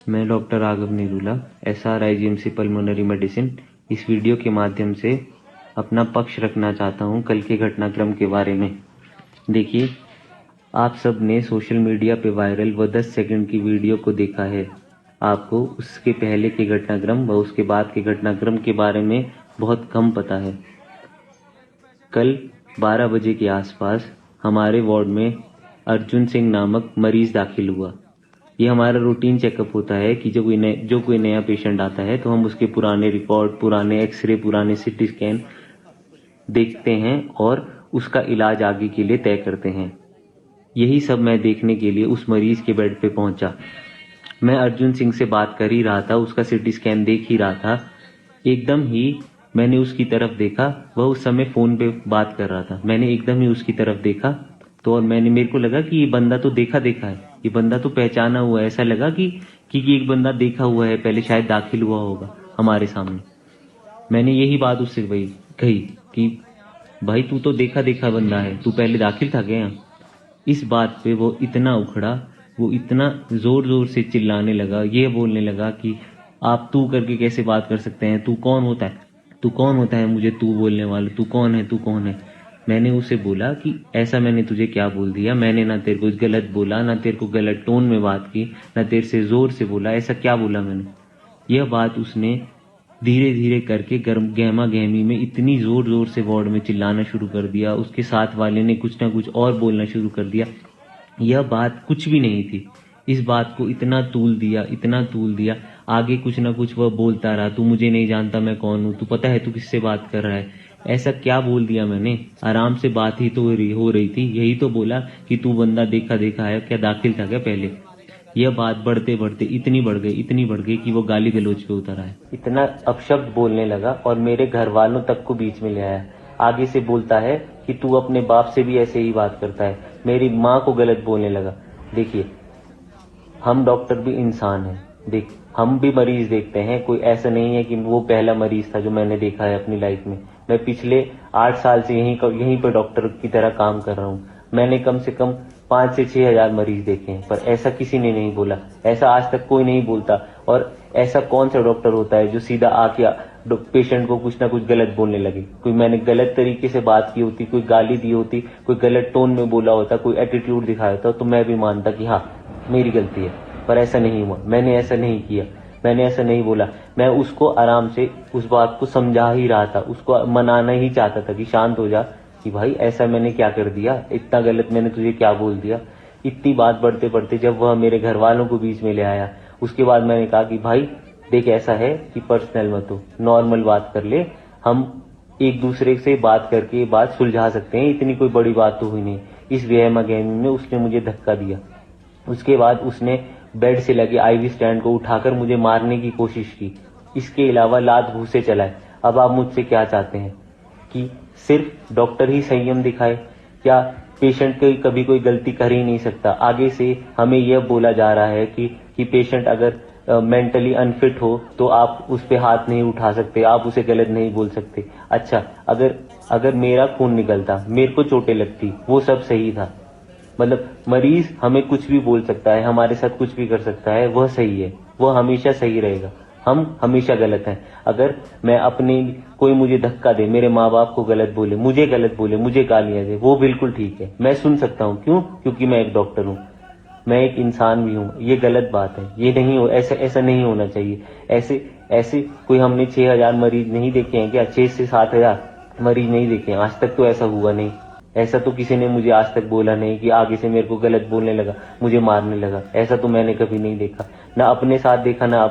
मैं doctor Raghav Nerula, SRIGMC pulmonary medicine, इस video के माध्यम से अपना पक्ष रखना चाहता हूं कल के घटनाक्रम के बारे में। देखिए, आप सब ने सोशल मीडिया पे वायरल व 10 सेकंड की वीडियो को देखा है। आपको उसके पहले के घटनाक्रम व उसके बाद के घटनाक्रम के बारे में बहुत कम पता है। कल 12 बजे के आसपास हमारे वार्ड में अर्जुन सिंह नामक मरीज दाखिल हुआ। ये हमारा रूटीन चेकअप होता है कि जो कोई नया पेशेंट आता है तो हम उसके पुराने रिकॉर्ड, पुराने एक्सरे, पुराने CT स्कैन देखते हैं और उसका इलाज आगे के लिए तय करते हैं। यही सब मैं देखने के लिए उस मरीज के बेड पे पहुंचा। मैं अर्जुन सिंह से बात कर ही रहा था, उसका CT स्कैन देख ही रहा था। एकदम ही मैंने उसकी तरफ देखा, वह उस समय फोन पे बात कर रहा था। मैंने एकदम ही उसकी तरफ देखा तो और मेरे को लगा कि ये बंदा तो देखा है, ये बंदा तो पहचाना हुआ है। ऐसा लगा कि एक बंदा देखा हुआ है, पहले शायद दाखिल हुआ होगा हमारे सामने। मैंने यही बात उससे कही कि भाई तू तो देखा बंदा है, तू पहले दाखिल था क्या? इस बात पे वो इतना उखड़ा, वो इतना जोर जोर से चिल्लाने लगा, ये बोलने लगा कि आप तू करके कैसे बात कर सकते हैं, तू कौन होता है, तू कौन होता है मुझे तू बोलने वाला, तू कौन है, तू कौन है? मैंने उसे बोला कि ऐसा मैंने तुझे क्या बोल दिया? मैंने ना तेरे को गलत बोला, ना तेरे को गलत टोन में बात की, ना तेरे से जोर से बोला। ऐसा क्या बोला मैंने? यह बात उसने धीरे धीरे करके गहमा गहमी में इतनी जोर जोर से वार्ड में चिल्लाना शुरू कर दिया। उसके साथ वाले ने कुछ ना कुछ और बोलना शुरू कर दिया। यह बात कुछ भी नहीं थी। इस बात को इतना तूल दिया। आगे कुछ ना कुछ वह बोलता रहा, तू मुझे नहीं जानता, मैं कौन हूँ, तू पता है तू किससे बात कर रहा है। ऐसा क्या बोल दिया मैंने? आराम से बात ही तो हो रही थी। यही तो बोला कि तू बंदा देखा है क्या, दाखिल था क्या पहले? यह बात बढ़ते बढ़ते इतनी बढ़ गई कि वो गाली गलौज पे उतर आया। इतना अपशब्द बोलने लगा और मेरे घर वालों तक को बीच में ले आया। आगे से बोलता है कि तू अपने बाप से भी ऐसे ही बात करता है। मेरी माँ को गलत बोलने लगा। देखिए, हम डॉक्टर भी इंसान हैं। देख, हम भी मरीज देखते हैं। कोई ऐसा नहीं है कि वो पहला मरीज था जो मैंने देखा है अपनी लाइफ में। मैं पिछले 8 साल से यहीं पर डॉक्टर की तरह काम कर रहा हूँ। मैंने कम से कम 5 से 6 हजार मरीज देखे हैं, पर ऐसा किसी ने नहीं बोला। ऐसा आज तक कोई नहीं बोलता। और ऐसा कौन सा डॉक्टर होता है जो सीधा आके पेशेंट को कुछ ना कुछ गलत बोलने लगे? कोई मैंने गलत तरीके से बात की होती, कोई गाली दी होती, कोई गलत टोन में बोला होता, कोई एटीट्यूड दिखाया होता तो मैं भी मानता कि हाँ मेरी गलती है। पर ऐसा नहीं हुआ। मैंने ऐसा नहीं किया, मैंने ऐसा नहीं बोला। मैं उसको आराम से उस बात को समझा ही रहा था, उसको मनाना ही चाहता था कि शांत हो जा, कि भाई ऐसा मैंने क्या कर दिया, इतना गलत मैंने तुझे क्या बोल दिया। इतनी बात बढ़ते बढ़ते जब वह मेरे घर वालों को बीच में ले आया, उसके बाद मैंने कहा कि भाई देख, ऐसा है कि पर्सनल मत हो, नॉर्मल बात कर ले। हम एक दूसरे से बात करके बात सुलझा सकते हैं, इतनी कोई बड़ी बात तो हुई नहीं। इस गहमा गहमी में उसने मुझे धक्का दिया। उसके बाद उसने बेड से लगे IV स्टैंड को उठाकर मुझे मारने की कोशिश की। इसके अलावा लात घूंसे चलाए। अब आप मुझसे क्या चाहते हैं? कि सिर्फ डॉक्टर ही संयम दिखाए? क्या पेशेंट की कभी कोई गलती कर ही नहीं सकता? आगे से हमें यह बोला जा रहा है कि पेशेंट अगर मेंटली अनफिट हो तो आप उस पे हाथ नहीं उठा सकते, आप उसे गलत नहीं बोल सकते। अच्छा, अगर मेरा खून निकलता, मेरे को चोटें लगती, वो सब सही था। मतलब मरीज हमें कुछ भी बोल सकता है, हमारे साथ कुछ भी कर सकता है, वह सही है, वह हमेशा सही रहेगा। हम हमेशा गलत हैं। अगर मैं कोई मुझे धक्का दे, मेरे माँ बाप को गलत बोले, मुझे गालियां दे, वो बिल्कुल ठीक है, मैं सुन सकता हूँ। क्यों? क्योंकि मैं एक डॉक्टर हूँ, मैं एक इंसान भी हूँ। ये गलत बात है, ये नहीं हो, ऐसा नहीं होना चाहिए। ऐसे कोई हमने 6,000 मरीज नहीं देखे हैं क्या? 6 से 7,000 मरीज नहीं देखे हैं आज तक? तो ऐसा हुआ नहीं। ऐसा तो किसी ने मुझे आज तक बोला नहीं कि आगे से मेरे को गलत बोलने लगा, मुझे मारने लगा। ऐसा तो मैंने कभी नहीं देखा, ना अपने साथ देखा, ना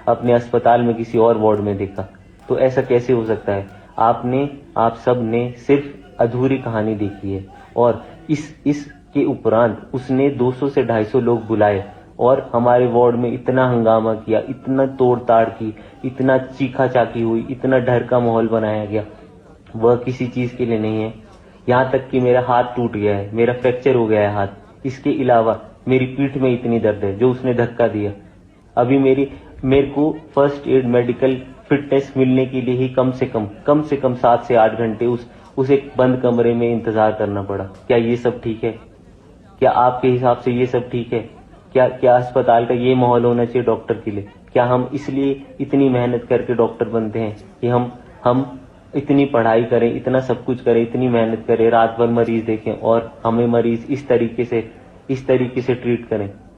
अपने अस्पताल में किसी और वार्ड में देखा। तो ऐसा कैसे हो सकता है? आप सब ने सिर्फ अधूरी कहानी देखी है। और इसके उपरांत उसने 200 से 250 लोग बुलाए और हमारे वार्ड में इतना हंगामा किया, इतना तोड़ ताड़ की, इतना चीखा चाकी हुई, इतना डर का माहौल बनाया गया। वह किसी चीज के लिए नहीं है। यहाँ तक कि मेरा हाथ टूट गया है, मेरा फ्रैक्चर हो गया है हाथ। इसके अलावा मेरी पीठ में इतनी दर्द है जो उसने धक्का दिया। अभी मेरे को फर्स्ट एड मेडिकल फिटनेस मिलने के लिए ही कम से कम 7 से 8 घंटे उस एक बंद कमरे में इंतजार करना पड़ा। क्या ये सब ठीक है? क्या आपके हिसाब से ये सब ठीक है? क्या क्या अस्पताल का ये माहौल होना चाहिए डॉक्टर के लिए? क्या हम इसलिए इतनी मेहनत करके डॉक्टर बनते हैं कि हम इतनी पढ़ाई करें, इतना सब कुछ करें, इतनी मेहनत करें, रात भर मरीज देखें और हमें मरीज इस तरीके से ट्रीट करें?